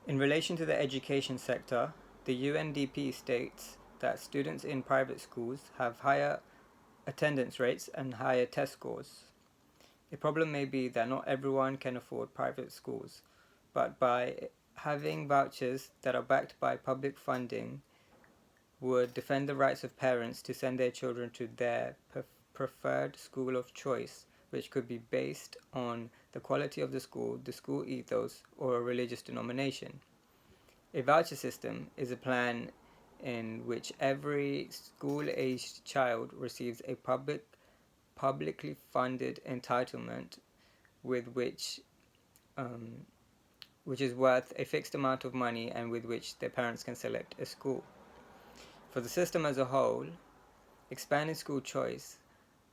In relation to the education sector, the UNDP states that students in private schools have higher attendance rates and higher test scores. A problem may be that not everyone can afford private schools, but by having vouchers that are backed by public funding would defend the rights of parents to send their children to their preferred school of choice, which could be based on the quality of the school ethos, or a religious denomination. A voucher system is a plan in which every school-aged child receives a publicly funded entitlement with which is worth a fixed amount of money and with which their parents can select a school. For the system as a whole, expanding school choice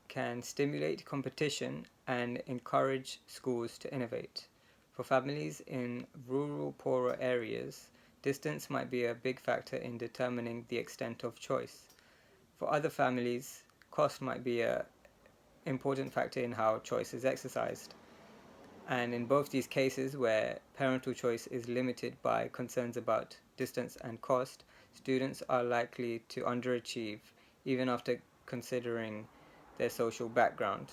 can stimulate competition and encourage schools to innovate. For families in rural, poorer areas, distance might be a big factor in determining the extent of choice. For other families, cost might be an important factor in how choice is exercised. And in both these cases, where parental choice is limited by concerns about distance and cost, students are likely to underachieve even after considering their social background.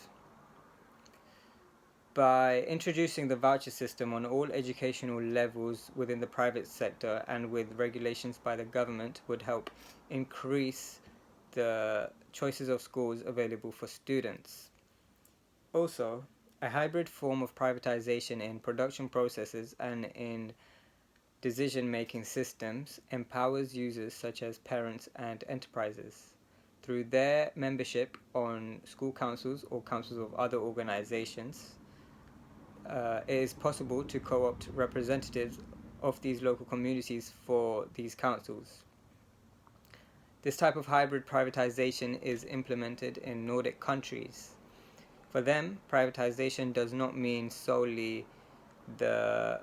By introducing the voucher system on all educational levels within the private sector and with regulations by the government would help increase the choices of schools available for students. Also, a hybrid form of privatization in production processes and in decision-making systems empowers users such as parents and enterprises. Through their membership on school councils or councils of other organizations, it is possible to co-opt representatives of these local communities for these councils. This type of hybrid privatization is implemented in Nordic countries. For them, privatization does not mean solely the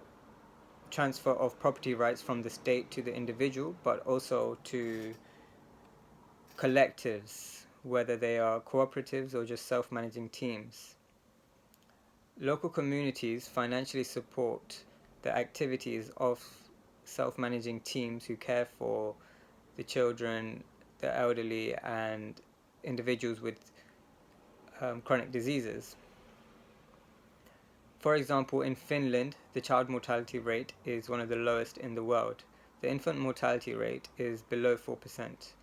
transfer of property rights from the state to the individual, but also to collectives, whether they are cooperatives or just self-managing teams. Local communities financially support the activities of self-managing teams who care for the children, the elderly, and individuals with chronic diseases. For example, in Finland, the child mortality rate is one of the lowest in the world. The infant mortality rate is below 4%.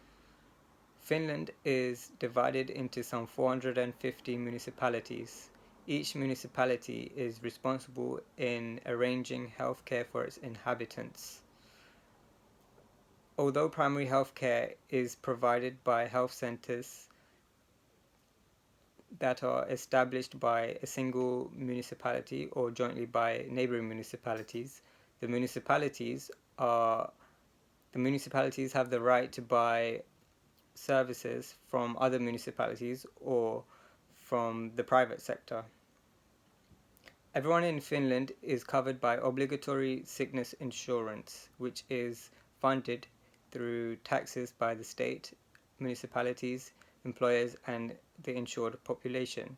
Finland is divided into some 450 municipalities. Each municipality is responsible in arranging healthcare for its inhabitants. Although primary healthcare is provided by health centers that are established by a single municipality or jointly by neighboring municipalities, the municipalities have the right to buy services from other municipalities or from the private sector. Everyone in Finland is covered by obligatory sickness insurance, which is funded through taxes by the state, municipalities, employers, and the insured population.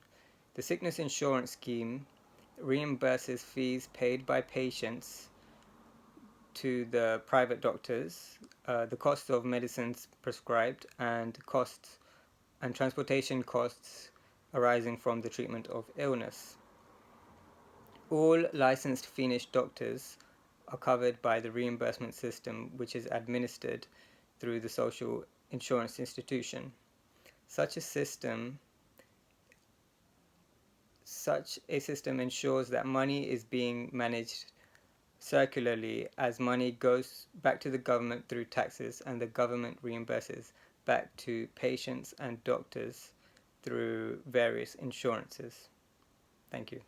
The sickness insurance scheme reimburses fees paid by patients to the private doctors, the cost of medicines prescribed, and costs and transportation costs arising from the treatment of illness. All licensed Finnish doctors are covered by the reimbursement system, which is administered through the social insurance institution. Such a system ensures that money is being managed circularly, as money goes back to the government through taxes and the government reimburses back to patients and doctors through various insurances. Thank you.